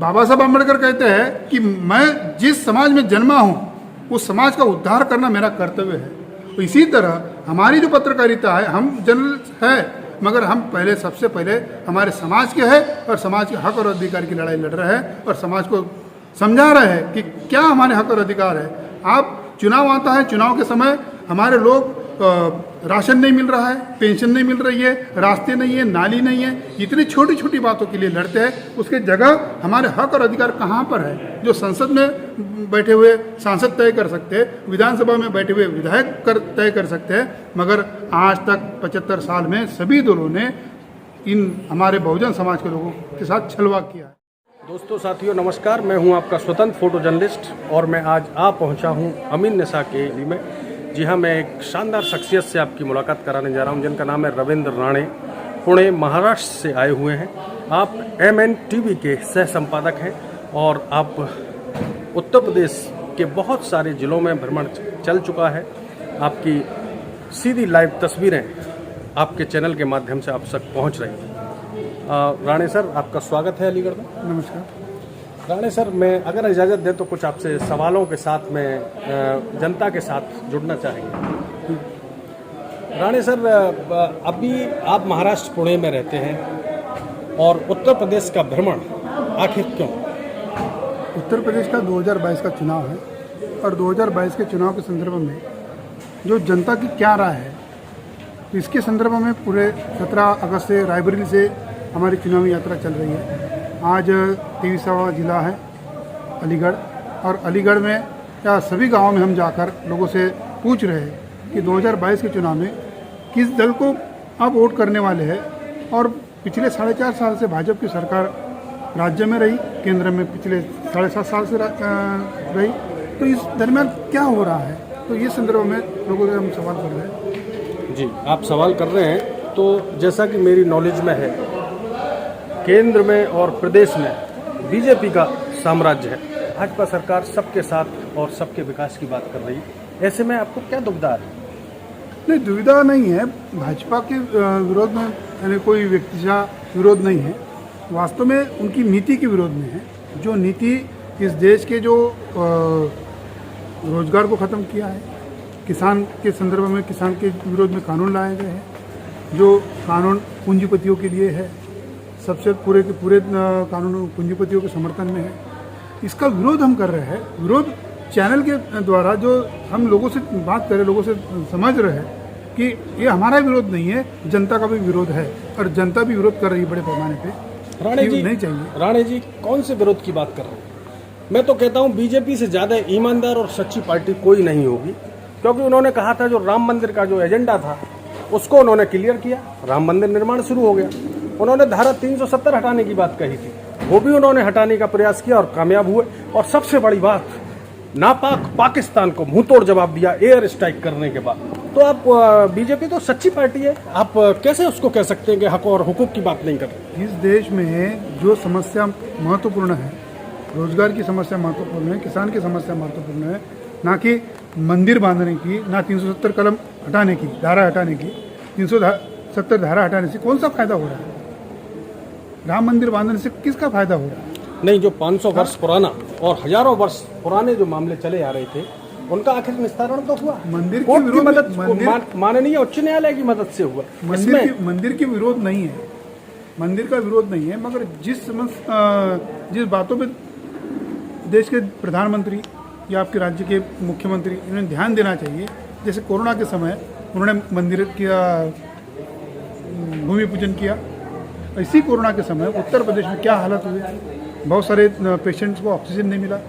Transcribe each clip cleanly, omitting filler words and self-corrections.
बाबा साहब अम्बेडकर कहते हैं कि मैं जिस समाज में जन्मा हूँ उस समाज का उद्धार करना मेरा कर्तव्य है। तो इसी तरह हमारी जो पत्रकारिता है, हम जर्नलिस्ट है मगर हम पहले सबसे पहले हमारे समाज के है और समाज के हक और अधिकार की लड़ाई लड़ रहे हैं और समाज को समझा रहे हैं कि क्या हमारे हक और अधिकार है। आप चुनाव आता है, चुनाव के समय हमारे लोग राशन नहीं मिल रहा है, पेंशन नहीं मिल रही है, रास्ते नहीं है, नाली नहीं है, इतनी छोटी छोटी बातों के लिए लड़ते हैं। उसके जगह हमारे हक और अधिकार कहाँ पर है जो संसद में बैठे हुए सांसद तय कर सकते हैं, विधानसभा में बैठे हुए विधायक तय कर सकते हैं। मगर आज तक 75 साल में सभी दलों ने इन हमारे बहुजन समाज के लोगों के साथ छलवा किया है। दोस्तों, साथियों, नमस्कार। मैं हूं आपका स्वतंत्र फोटो जर्नलिस्ट और मैं आज आ पहुंचा हूं अमीन निसा के एरिया में। जी हाँ, मैं एक शानदार शख्सियत से आपकी मुलाकात कराने जा रहा हूं जिनका नाम है रविंद्र राणे। पुणे महाराष्ट्र से आए हुए हैं। आप MNTV के सह संपादक हैं और आप उत्तर प्रदेश के बहुत सारे जिलों में भ्रमण चल चुका है। आपकी सीधी लाइव तस्वीरें आपके चैनल के माध्यम से आप तक पहुँच रही हैं। राणे सर, आपका स्वागत है अलीगढ़ में। नमस्कार राणे सर, मैं अगर इजाज़त दें तो कुछ आपसे सवालों के साथ मैं जनता के साथ जुड़ना चाहेंगे। राणे सर, अभी आप महाराष्ट्र पुणे में रहते हैं और उत्तर प्रदेश का भ्रमण आखिर क्यों? उत्तर प्रदेश का 2022 का चुनाव है और 2022 के चुनाव के संदर्भ में जो जनता की क्या राय है, इसके संदर्भ में पूरे 17 अगस्त से रायबरेली से हमारी चुनावी यात्रा चल रही है। आज 23वां जिला है अलीगढ़, और अलीगढ़ में या सभी गांवों में हम जाकर लोगों से पूछ रहे हैं कि 2022 के चुनाव में किस दल को आप वोट करने वाले हैं। और पिछले 4.5 साल से भाजपा की सरकार राज्य में रही, केंद्र में पिछले 7.5 साल से रही, तो इस दरमियान क्या हो रहा है, तो ये संदर्भ में लोगों से हम सवाल कर रहे हैं। जी, आप सवाल कर रहे हैं। तो जैसा कि मेरी नॉलेज में है, केंद्र में और प्रदेश में बीजेपी का साम्राज्य है। भाजपा सरकार सबके साथ और सबके विकास की बात कर रही है। ऐसे में आपको क्या दुविधा है? नहीं, दुविधा नहीं है। भाजपा के विरोध में यानी कोई व्यक्तिगत विरोध नहीं है, वास्तव में उनकी नीति के विरोध में है। जो नीति इस देश के जो रोजगार को ख़त्म किया है, किसान के संदर्भ में किसान के विरोध में कानून लाए गए हैं, जो कानून पूंजीपतियों के लिए है, सबसे पूरे के पूरे कानून पूंजीपतियों के समर्थन में है, इसका विरोध हम कर रहे हैं। विरोध चैनल के द्वारा जो हम लोगों से बात करें, लोगों से समझ रहे हैं कि ये हमारा विरोध नहीं है, जनता का भी विरोध है और जनता भी विरोध कर रही है बड़े पैमाने पे। राणे जी नहीं चाहिए। राणे जी, कौन से विरोध की बात कर रहे हैं? मैं तो कहता हूँ बीजेपी से ज़्यादा ईमानदार और सच्ची पार्टी कोई नहीं होगी, क्योंकि उन्होंने कहा था जो राम मंदिर का जो एजेंडा था उसको उन्होंने क्लियर किया, राम मंदिर निर्माण शुरू हो गया। उन्होंने धारा 370 हटाने की बात कही थी, वो भी उन्होंने हटाने का प्रयास किया और कामयाब हुए। और सबसे बड़ी बात, नापाक पाकिस्तान को मुंहतोड़ जवाब दिया एयर स्ट्राइक करने के बाद। तो आप बीजेपी तो सच्ची पार्टी है, आप कैसे उसको कह सकते हैं कि हक और हुकूक की बात नहीं कर रहे? इस देश में जो समस्या महत्वपूर्ण है, रोजगार की समस्या महत्वपूर्ण है, किसान की समस्या महत्वपूर्ण है, ना कि मंदिर बांधने की, ना 370 कलम हटाने की, धारा हटाने की। 370 धारा हटाने से कौन सा फायदा हो रहा है? राम मंदिर बांधने से किसका फायदा हो रहा है? नहीं, जो 500 वर्ष पुराना और हजारों वर्ष पुराने जो मामले चले आ रहे थे उनका आखिर निस्तारण तो हुआ। मंदिर की विरोध मदद माननीय उच्च न्यायालय की मदद से हुआ। मंदिर की विरोध नहीं है, मंदिर का विरोध नहीं है, मगर जिस बातों पे देश के प्रधानमंत्री या आपके राज्य के मुख्यमंत्री इन्हें ध्यान देना चाहिए। जैसे कोरोना के समय उन्होंने मंदिर का भूमि पूजन किया, इसी कोरोना के समय उत्तर प्रदेश में क्या हालत हुई, बहुत सारे पेशेंट्स को ऑक्सीजन नहीं मिला,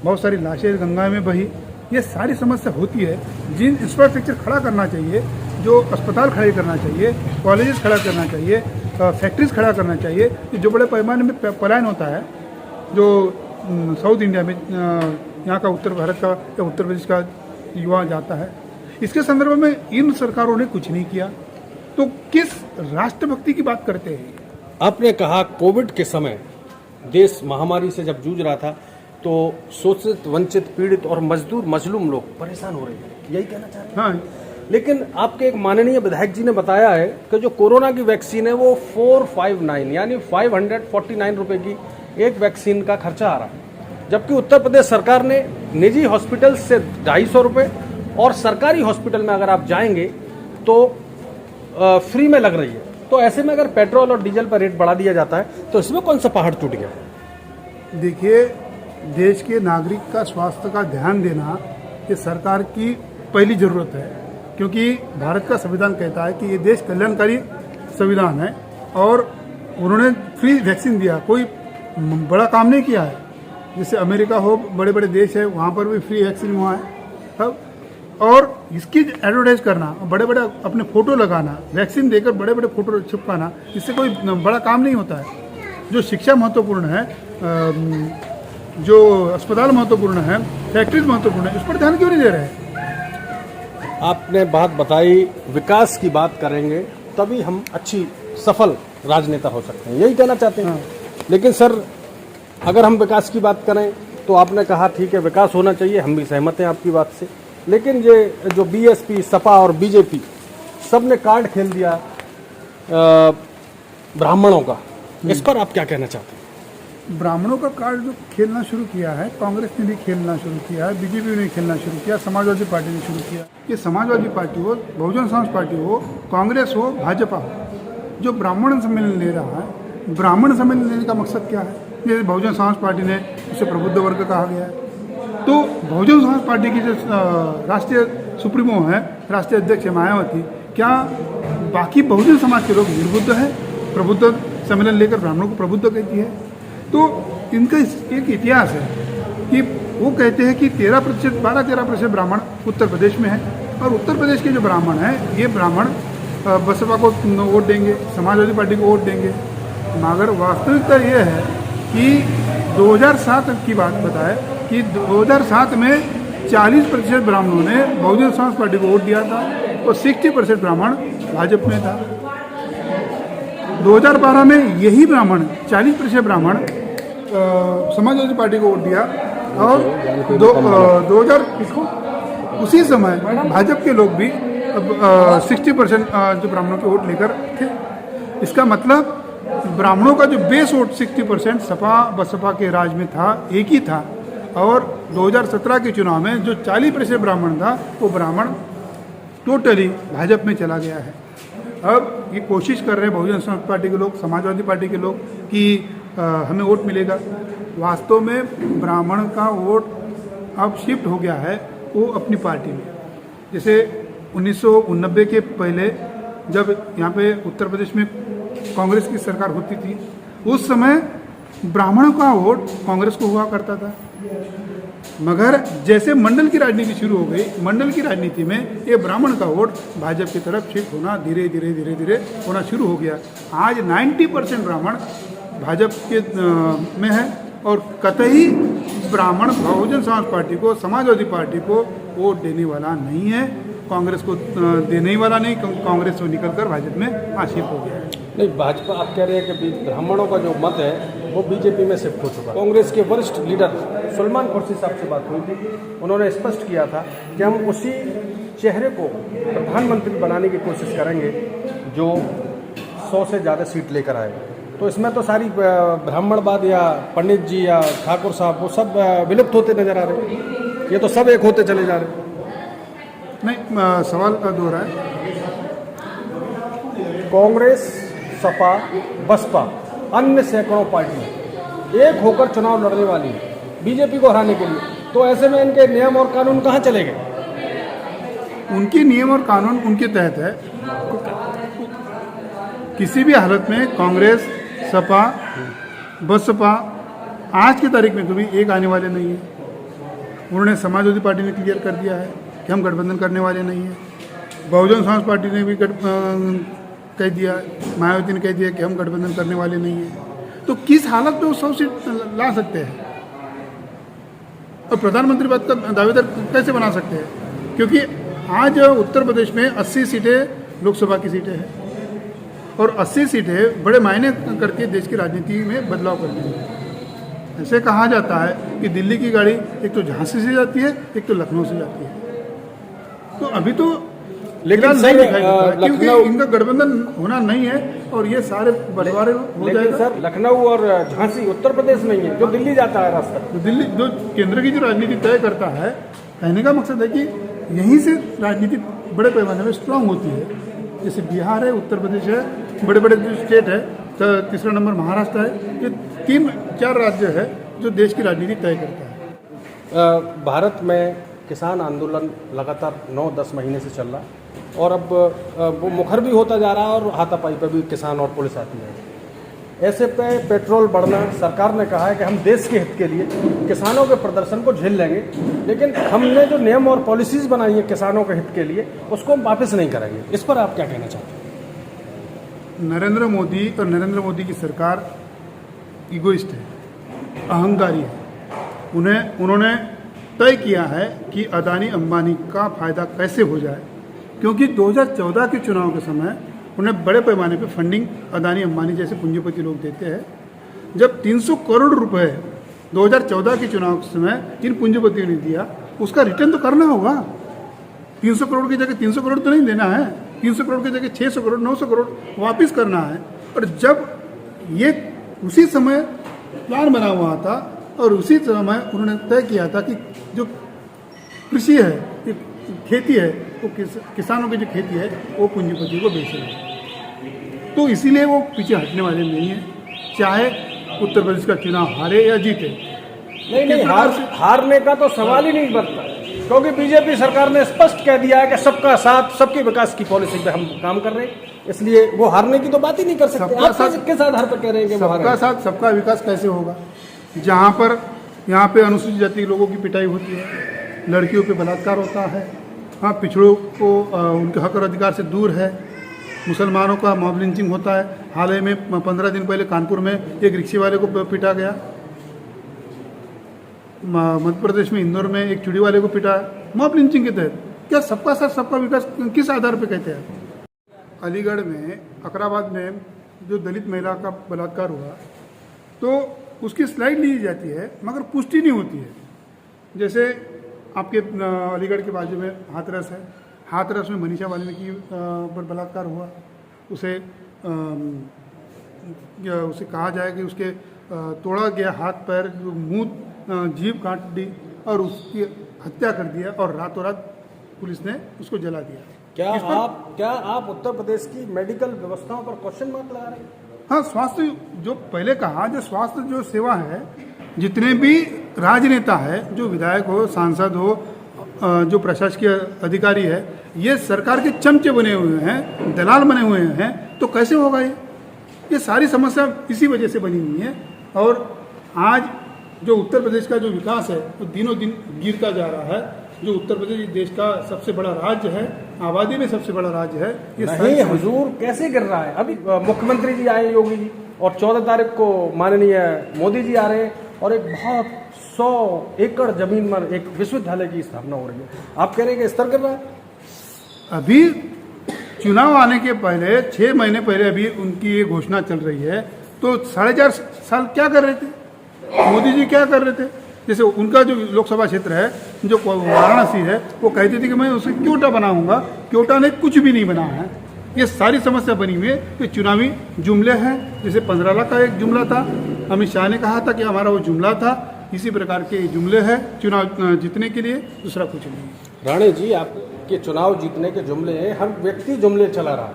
बहुत सारी लाशें गंगा में बही। ये सारी समस्या होती है। जिन इंफ्रास्ट्रक्चर खड़ा करना चाहिए, जो अस्पताल खड़े करना चाहिए, कॉलेजेस खड़ा करना चाहिए, फैक्ट्रीज खड़ा करना चाहिए, जो बड़े पैमाने में पलायन होता है, जो साउथ इंडिया में यहाँ का उत्तर भारत का या उत्तर प्रदेश का युवा जाता है, इसके संदर्भ में इन सरकारों ने कुछ नहीं किया। तो किस राष्ट्रभक्ति की बात करते हैं? आपने कहा कोविड के समय देश महामारी से जब जूझ रहा था तो शोषित, वंचित, पीड़ित और मजदूर, मजलूम लोग परेशान हो रहे हैं, यही कहना चाह रहे हैं? हाँ। लेकिन आपके एक माननीय विधायक जी ने बताया है कि जो कोरोना की वैक्सीन है वो 459 यानी 549 रुपए की एक वैक्सीन का खर्चा आ रहा है, जबकि उत्तर प्रदेश सरकार ने निजी हॉस्पिटल से 250 रुपये और सरकारी हॉस्पिटल में अगर आप जाएंगे तो फ्री में लग रही है। तो ऐसे में अगर पेट्रोल और डीजल पर रेट बढ़ा दिया जाता है तो इसमें कौन सा पहाड़ टूट गया? देखिए, देश के नागरिक का स्वास्थ्य का ध्यान देना ये सरकार की पहली ज़रूरत है, क्योंकि भारत का संविधान कहता है कि ये देश कल्याणकारी संविधान है और उन्होंने फ्री वैक्सीन दिया, कोई बड़ा काम नहीं किया है। जैसे अमेरिका हो, बड़े बड़े देश है, वहाँ पर भी फ्री वैक्सीन हुआ है तब। और इसकी एडवर्टाइज करना, बड़े बड़े अपने फ़ोटो लगाना, वैक्सीन देकर बड़े बड़े फ़ोटो छिपकाना, इससे कोई बड़ा काम नहीं होता है। जो शिक्षा महत्वपूर्ण है, जो अस्पताल महत्वपूर्ण है, फैक्ट्रीज महत्वपूर्ण है, इस पर ध्यान क्यों नहीं दे रहे हैं? आपने बात बताई, विकास की बात करेंगे तभी हम अच्छी सफल राजनेता हो सकते हैं, यही कहना चाहते हैं। लेकिन सर, अगर हम विकास की बात करें तो आपने कहा ठीक है विकास होना चाहिए, हम भी सहमत हैं आपकी बात से, लेकिन ये जो बीएसपी, सपा और बीजेपी सब ने कार्ड खेल दिया ब्राह्मणों का, इस पर आप क्या कहना चाहते हैं? ब्राह्मणों का कार्ड जो खेलना शुरू किया है, कांग्रेस ने भी खेलना शुरू किया है, बीजेपी ने खेलना शुरू किया, समाजवादी पार्टी ने शुरू किया। ये समाजवादी पार्टी हो, बहुजन समाज पार्टी हो, कांग्रेस हो, भाजपा हो, जो ब्राह्मण सम्मेलन ले रहा है, ब्राह्मण सम्मेलन लेने का मकसद क्या है? जैसे बहुजन समाज पार्टी ने उसे प्रबुद्ध वर्ग कहा गया है, तो बहुजन समाज पार्टी की जो राष्ट्रीय सुप्रीमो है, राष्ट्रीय अध्यक्ष है मायावती, क्या बाकी बहुजन समाज के लोग निर्बुद्ध है? प्रबुद्ध सम्मेलन लेकर ब्राह्मणों को प्रबुद्ध कहती है। तो इनका एक इतिहास है कि वो कहते हैं कि 13%, 12-13% ब्राह्मण उत्तर प्रदेश में है, और उत्तर प्रदेश के जो ब्राह्मण हैं, ये ब्राह्मण बसपा को वोट देंगे, समाजवादी पार्टी को वोट देंगे। मगर वास्तविकता ये है कि 2007 की बात बताए कि 2007 में 40% ब्राह्मणों ने बहुजन समाज पार्टी को वोट दिया था और 60% ब्राह्मण भाजपा में था। 2012 में यही ब्राह्मण 40% ब्राह्मण समाजवादी पार्टी को वोट दिया और 2000 उसी समय भाजपा के लोग भी 60% जो ब्राह्मणों के वोट लेकर थे। इसका मतलब ब्राह्मणों का जो बेस वोट 60% सपा बसपा के राज में था, एक ही था, और 2017 के चुनाव में जो 40% ब्राह्मण था वो ब्राह्मण टोटली भाजपा में चला गया है। अब ये कोशिश कर रहे हैं बहुजन समाज पार्टी के लोग, समाजवादी पार्टी के लोग कि हमें वोट मिलेगा। वास्तव में ब्राह्मण का वोट अब शिफ्ट हो गया है वो अपनी पार्टी में। जैसे 1989 के पहले जब यहाँ पे उत्तर प्रदेश में कांग्रेस की सरकार होती थी, उस समय ब्राह्मणों का वोट कांग्रेस को हुआ करता था। मगर जैसे मंडल की राजनीति शुरू हो गई, मंडल की राजनीति में ये ब्राह्मण का वोट भाजपा की तरफ शिफ्ट होना धीरे धीरे होना शुरू हो गया। आज 90% ब्राह्मण भाजपा के में है और कतई ब्राह्मण बहुजन समाज पार्टी को, समाजवादी पार्टी को वोट देने वाला नहीं है, कांग्रेस को देने ही वाला नहीं, कांग्रेस से निकलकर भाजपा में शिफ्ट हो गया है। नहीं, भाजपा आप कह रहे हैं कि ब्राह्मणों का जो मत है वो बीजेपी में शिफ्ट हो चुका है। कांग्रेस के वरिष्ठ लीडर सलमान खुर्शी साहब से बात हुई थी, उन्होंने स्पष्ट किया था कि हम उसी चेहरे को प्रधानमंत्री बनाने की कोशिश करेंगे जो 100 से ज़्यादा सीट लेकर आए। तो इसमें तो सारी ब्राह्मणवाद या पंडित जी या ठाकुर साहब वो सब विलुप्त होते नजर आ रहे हैं, ये तो सब एक होते चले जा रहे हैं। नहीं, सवाल दोहरा है। कांग्रेस, सपा, बसपा, अन्य सैकड़ों पार्टी एक होकर चुनाव लड़ने वाली है बीजेपी को हराने के लिए, तो ऐसे में इनके नियम और कानून कहाँ चले गए? उनके नियम और कानून उनके तहत है। किसी भी हालत में कांग्रेस, सपा, बसपा आज की तारीख में कभी एक आने वाले नहीं है। उन्होंने समाजवादी पार्टी ने क्लियर कर दिया है कि हम गठबंधन करने वाले नहीं हैं। बहुजन समाज पार्टी ने भी कह दिया, मायावती ने कह दिया कि हम गठबंधन करने वाले नहीं हैं। तो किस हालत में वो 100 सीट ला सकते हैं और प्रधानमंत्री पद का दावेदार कैसे बना सकते हैं? क्योंकि आज उत्तर प्रदेश में 80 सीटें लोकसभा की सीटें हैं और 80 सीटें बड़े मायने करके देश की राजनीति में बदलाव करती हैं। ऐसे कहा जाता है कि दिल्ली की गाड़ी एक तो झांसी से जाती है, एक तो लखनऊ से जाती है। तो अभी तो लेकिन फिलहाल सर, नहीं दिखाई देता है, क्योंकि लखनऊ- इनका गठबंधन होना नहीं है और ये सारे बंटवारे हो लेकिन जाएगा। सर लखनऊ और झांसी उत्तर प्रदेश में ही है, जो दिल्ली जाता है रास्ता। तो दिल्ली जो केंद्र की जो राजनीति तय करता है, कहने का मकसद है कि यहीं से राजनीति बड़े पैमाने में स्ट्रांग होती है। जैसे बिहार है, उत्तर प्रदेश है, बड़े बड़े जो स्टेट है, तो तीसरा नंबर महाराष्ट्र है। ये 3-4 राज्य है जो देश की राजनीति तय करता है। भारत में किसान आंदोलन लगातार 9-10 महीने से चल रहा है और अब वो मुखर भी होता जा रहा है और हाथापाई पे भी किसान और पुलिस आती है। ऐसे पे पेट्रोल बढ़ना, सरकार ने कहा है कि हम देश के हित के लिए किसानों के प्रदर्शन को झेल लेंगे, लेकिन हमने जो नियम और पॉलिसीज़ बनाई है किसानों के हित के लिए उसको हम वापस नहीं करेंगे। इस पर आप क्या कहना चाहते हैं? नरेंद्र मोदी और नरेंद्र मोदी की सरकार इगोइस्ट है, अहंकारी है। उन्होंने तय किया है कि अदानी अंबानी का फायदा कैसे हो जाए, क्योंकि 2014 के चुनाव के समय उन्हें बड़े पैमाने पे फंडिंग अदानी अंबानी जैसे पूंजीपति लोग देते हैं। जब 300 करोड़ रुपए 2014 के चुनाव के समय इन पूंजीपतियों ने दिया, उसका रिटर्न तो करना होगा। 300 करोड़ की जगह 300 करोड़ तो नहीं देना है, 300 करोड़ की जगह 600 करोड़ 900 करोड़ वापस करना है। और जब ये उसी समय प्लान बना हुआ था और उसी समय उन्होंने तय किया था कि जो कृषि है, खेती है, वो किसानों की जो खेती है वो पूंजीपति को बेचेंगे, तो इसीलिए वो पीछे हटने वाले नहीं है, चाहे उत्तर प्रदेश का चुनाव हारे या जीते। नहीं, हारने का तो सवाल ही नहीं बनता, क्योंकि बीजेपी सरकार ने स्पष्ट कह दिया है कि सबका साथ सबके विकास की पॉलिसी पे हम काम कर रहे हैं, इसलिए वो हारने की तो बात ही नहीं कर सकते। आप किस आधार पर कह रहे हैं कि सबका साथ सबका विकास कैसे होगा, जहाँ पर यहाँ पे अनुसूचित जाति के लोगों की पिटाई होती है, लड़कियों पे बलात्कार होता है, हाँ, पिछड़ों को उनके हक और अधिकार से दूर है, मुसलमानों का मॉब लिंचिंग होता है। हाल ही में 15 दिन पहले कानपुर में एक रिक्शे वाले को पीटा गया, मध्य प्रदेश में इंदौर में एक चूड़ी वाले को पीटा मॉब लिंचिंग के तहत। क्या सबका साथ सबका विकास किस आधार पर कहते हैं? अलीगढ़ में अकराबाद में जो दलित महिला का बलात्कार हुआ, तो उसकी स्लाइड ली जाती है मगर पुष्टि नहीं होती है। जैसे आपके अलीगढ़ के बाजू में हाथरस है, हाथरस में मनीषा वाल्मीकि पर बलात्कार हुआ, उसे कहा जाए कि उसके तोड़ा गया हाथ पैर, मुंह जीभ काट दी और उसकी हत्या कर दिया और रातों रात पुलिस ने उसको जला दिया। क्या आप उत्तर प्रदेश की मेडिकल व्यवस्थाओं पर क्वेश्चन मार्क लगा रहे हैं? हाँ, स्वास्थ्य जो पहले कहा, जो स्वास्थ्य जो सेवा है, जितने भी राजनेता है, जो विधायक हो, सांसद हो, जो प्रशासकीय अधिकारी है, ये सरकार के चमचे बने हुए हैं, दलाल बने हुए हैं, तो कैसे होगा ये सारी समस्या इसी वजह से बनी हुई है। और आज जो उत्तर प्रदेश का जो विकास है वो दिनों दिन गिरता जा रहा है। जो उत्तर प्रदेश देश का सबसे बड़ा राज्य है, आबादी में सबसे बड़ा राज्य है, ये नहीं हुजूर, कैसे गिर रहा है? अभी मुख्यमंत्री जी आए योगी जी, और 14 तारीख को माननीय मोदी जी आ रहे हैं और एक बहुत 100 एकड़ जमीन पर एक विश्वविद्यालय की स्थापना हो रही है। आप कह रहे हैं कि स्तर गिर रहा है? अभी चुनाव आने के पहले 6 महीने पहले अभी उनकी ये घोषणा चल रही है, तो 4.5 साल क्या कर रहे थे मोदी जी? क्या कर रहे थे? जैसे उनका जो लोकसभा क्षेत्र है, जो वाराणसी है, वो कहते थे कि मैं उसे क्योटा बनाऊंगा, क्योटा ने कुछ भी नहीं बना है। ये सारी समस्या बनी हुई है कि चुनावी जुमले हैं। जैसे 15 लाख का एक जुमला था, अमित शाह ने कहा था कि हमारा वो जुमला था, इसी प्रकार के जुमले हैं चुनाव जीतने के लिए, दूसरा कुछ नहीं। राणे जी, आपके चुनाव जीतने के जुमले हैं, हर व्यक्ति जुमले चला रहा है।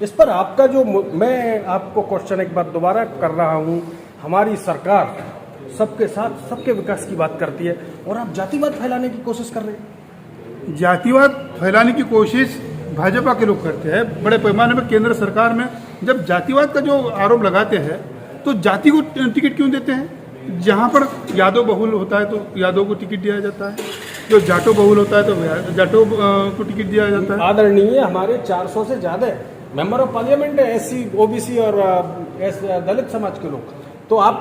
इस पर आपका जो, मैं आपको क्वेश्चन एक बार दोबारा कर रहा हूँ, हमारी सरकार सबके साथ सबके विकास की बात करती है और आप जातिवाद फैलाने की कोशिश कर रहे हैं। जातिवाद फैलाने की कोशिश भाजपा के लोग करते हैं बड़े पैमाने पर। केंद्र सरकार में जब जातिवाद का जो आरोप लगाते हैं, तो जाति को टिकट क्यों देते हैं? जहाँ पर यादव बहुल होता है तो यादव को टिकट दिया जाता है, जो जाटो बहुल होता है तो जाटो को टिकट दिया जाता है। आदरणीय, हमारे 400 से ज़्यादा मेंबर ऑफ पार्लियामेंट है, SC, OBC और दलित समाज के लोग, तो आप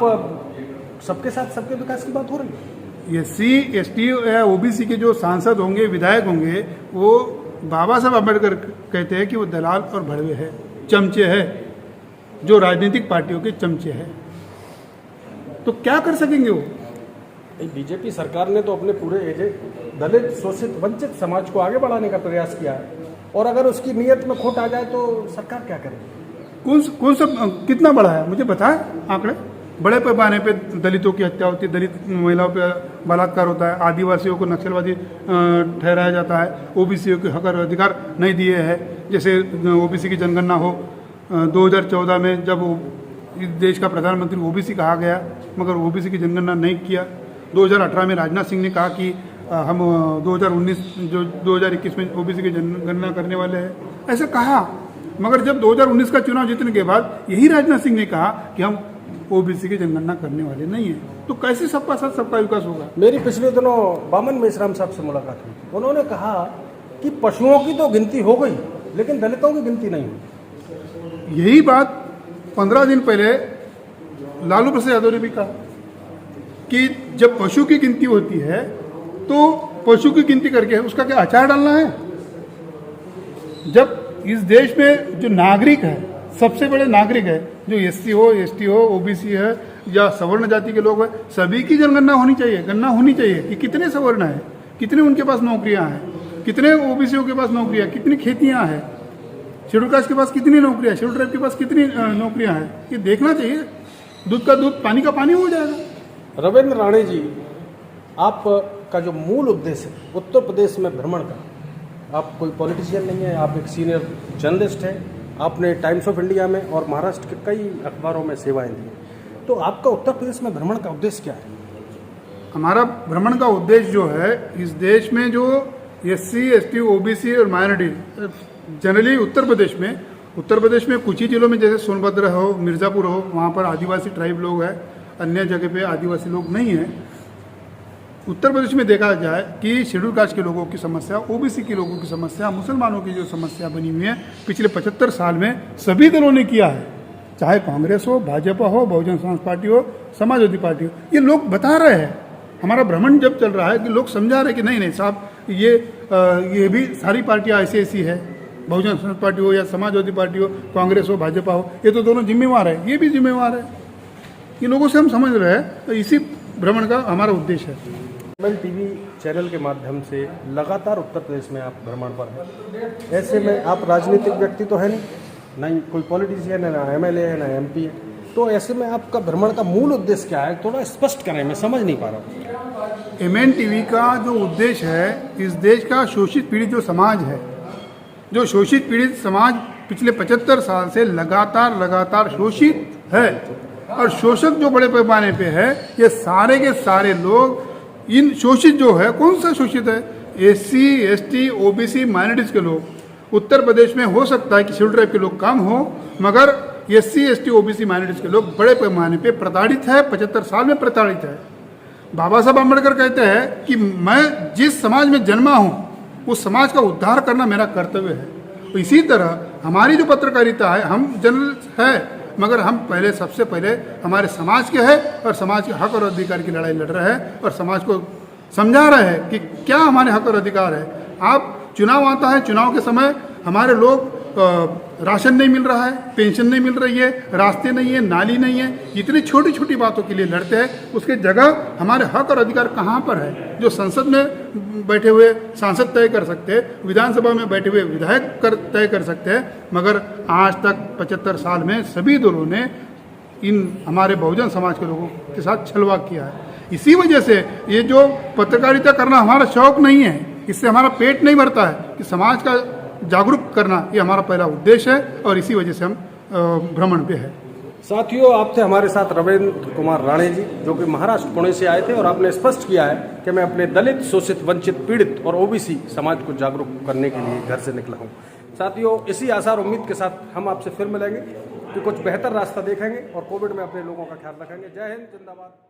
सबके साथ सबके विकास की बात हो रही है। SC, ST या OBC के जो सांसद होंगे, विधायक होंगे, वो बाबा साहब अम्बेडकर कहते हैं कि वो दलाल और भड़वे हैं, चमचे हैं, जो राजनीतिक पार्टियों के चमचे हैं। तो क्या कर सकेंगे वो? बीजेपी सरकार ने तो अपने पूरे दलित, शोषित, वंचित समाज को आगे बढ़ाने का प्रयास किया है। और अगर उसकी नीयत में खोट आ जाए तो सरकार क्या करेगी? कौन सा कितना बड़ा है मुझे बताएं आंकड़े। बड़े पैमाने पे दलितों की हत्या होती है, दलित महिलाओं पे बलात्कार होता है, आदिवासियों को नक्सलवादी ठहराया जाता है, ओबीसी को हक और अधिकार नहीं दिए हैं। जैसे ओबीसी की जनगणना हो 2014 में, जब इस देश का प्रधानमंत्री ओबीसी कहा गया, मगर ओबीसी की जनगणना नहीं किया। 2018 में राजनाथ सिंह ने कहा कि हम 2021 में ओबीसी की जनगणना करने वाले हैं, ऐसा कहा। मगर जब 2019 का चुनाव जीतने के बाद यही राजनाथ सिंह ने कहा कि हम ओबीसी की जनगणना करने वाले नहीं है, तो कैसे सबका साथ सबका विकास होगा? मेरी पिछले दिनों बामन मेश्राम साहब से मुलाकात हुई। उन्होंने कहा कि पशुओं की तो गिनती हो गई लेकिन दलितों की गिनती नहीं हुई। यही बात 15 दिन पहले लालू प्रसाद यादव ने भी कहा कि जब पशु की गिनती होती है तो पशु की गिनती करके उसका क्या अचार डालना है? जब इस देश में जो नागरिक है, सबसे बड़े नागरिक है, जो एससी हो, एसटी हो, ओबीसी है या सवर्ण जाति के लोग हैं, सभी की जनगणना होनी चाहिए, गणना होनी चाहिए कि कितने सवर्ण हैं, कितने उनके पास नौकरियां हैं, कितने ओबीसीओ के पास नौकरियां, कितनी खेतियां हैं, शेड्यूल कास्ट के पास कितनी नौकरियां, शेड्यूल ट्राइब के पास कितनी नौकरियां हैं, ये देखना चाहिए। दूध का दूध, पानी का पानी हो जाएगा। रविंद्र राणे जी, आपका जो मूल उद्देश्य है उत्तर प्रदेश में भ्रमण का, आप कोई पॉलिटिशियन नहीं है, आप एक सीनियर जर्नलिस्ट हैं, आपने टाइम्स ऑफ इंडिया में और महाराष्ट्र के कई अखबारों में सेवाएं दी, तो आपका उत्तर प्रदेश में भ्रमण का उद्देश्य क्या है? हमारा भ्रमण का उद्देश्य जो है, इस देश में जो एससी, एसटी, ओबीसी और माइनॉरिटी, जनरली उत्तर प्रदेश में कुछ ही जिलों में, जैसे सोनभद्र हो, मिर्ज़ापुर हो, वहाँ पर आदिवासी ट्राइब लोग हैं, अन्य जगह पे आदिवासी लोग नहीं हैं। उत्तर प्रदेश में देखा जाए कि शेड्यूल कास्ट के लोगों की समस्या, ओबीसी के लोगों की समस्या, मुसलमानों की जो समस्या बनी हुई है, पिछले 75 साल में सभी दलों ने किया है, चाहे कांग्रेस हो, भाजपा हो, बहुजन समाज पार्टी हो, समाजवादी पार्टी हो। ये लोग बता रहे हैं। हमारा भ्रमण जब चल रहा है कि लोग समझा रहे हैं कि नहीं नहीं साहब, ये भी सारी पार्टियां ऐसी है, बहुजन समाज पार्टी हो या समाजवादी पार्टी हो, कांग्रेस हो, भाजपा हो, ये तो दोनों जिम्मेवार है, ये भी जिम्मेवार है। ये लोगों से हम समझ रहे हैं, तो इसी भ्रमण का हमारा उद्देश्य है। टीवी चैनल के माध्यम से लगातार उत्तर प्रदेश में आप भ्रमण पर हैं। ऐसे में आप राजनीतिक व्यक्ति तो है नहीं कोई पॉलिटिशियन है, ना एमएलए है, ना एमपी है, तो ऐसे में आपका भ्रमण का मूल उद्देश्य क्या है? थोड़ा स्पष्ट करें, मैं समझ नहीं पा रहा हूँ। एमएन टीवी का जो उद्देश्य है, इस देश का शोषित पीड़ित जो समाज है, जो शोषित पीड़ित समाज पिछले 75 साल से लगातार शोषित है, और शोषक जो बड़े पैमाने पे है, ये सारे के सारे लोग, इन शोषित जो है, कौन सा शोषित है? एससी, एसटी, ओबीसी, माइनॉरिटीज के लोग। उत्तर प्रदेश में हो सकता है कि शेड्यूल ट्राइब के लोग कम हो, मगर एससी, एसटी, ओबीसी, माइनॉरिटीज के लोग बड़े पैमाने पे प्रताड़ित है, 75 साल में प्रताड़ित है। बाबा साहब अम्बेडकर कहते हैं कि मैं जिस समाज में जन्मा हूँ उस समाज का उद्धार करना मेरा कर्तव्य है। तो इसी तरह हमारी जो पत्रकारिता है, हम जर्नलिस्ट है, मगर हम सबसे पहले हमारे समाज के हैं और समाज के हक और अधिकार की लड़ाई लड़ रहे हैं और समाज को समझा रहे हैं कि क्या हमारे हक और अधिकार है। आप चुनाव आता है, चुनाव के समय हमारे लोग राशन नहीं मिल रहा है, पेंशन नहीं मिल रही है, रास्ते नहीं है, नाली नहीं है, इतनी छोटी छोटी बातों के लिए लड़ते हैं। उसके जगह हमारे हक और अधिकार कहाँ पर है? जो संसद में बैठे हुए सांसद तय कर सकते हैं, विधानसभा में बैठे हुए विधायक तय कर सकते हैं, मगर आज तक 75 साल में सभी दलों ने इन हमारे बहुजन समाज के लोगों के साथ छलवा किया है। इसी वजह से ये जो पत्रकारिता करना हमारा शौक नहीं है, इससे हमारा पेट नहीं भरता है, कि समाज का जागरूक करना ये हमारा पहला उद्देश्य है, और इसी वजह से हम भ्रमण पे है। साथियों, आप थे हमारे साथ रविंद्र कुमार राणे जी, जो कि महाराष्ट्र पुणे से आए थे, और आपने स्पष्ट किया है कि मैं अपने दलित, शोषित, वंचित, पीड़ित और ओबीसी समाज को जागरूक करने के लिए घर से निकला हूँ। साथियों, इसी आशा और उम्मीद के साथ हम आपसे फिर मिलेंगे कि कुछ बेहतर रास्ता देखेंगे और कोविड में अपने लोगों का ख्याल रखेंगे। जय हिंद, जिंदाबाद।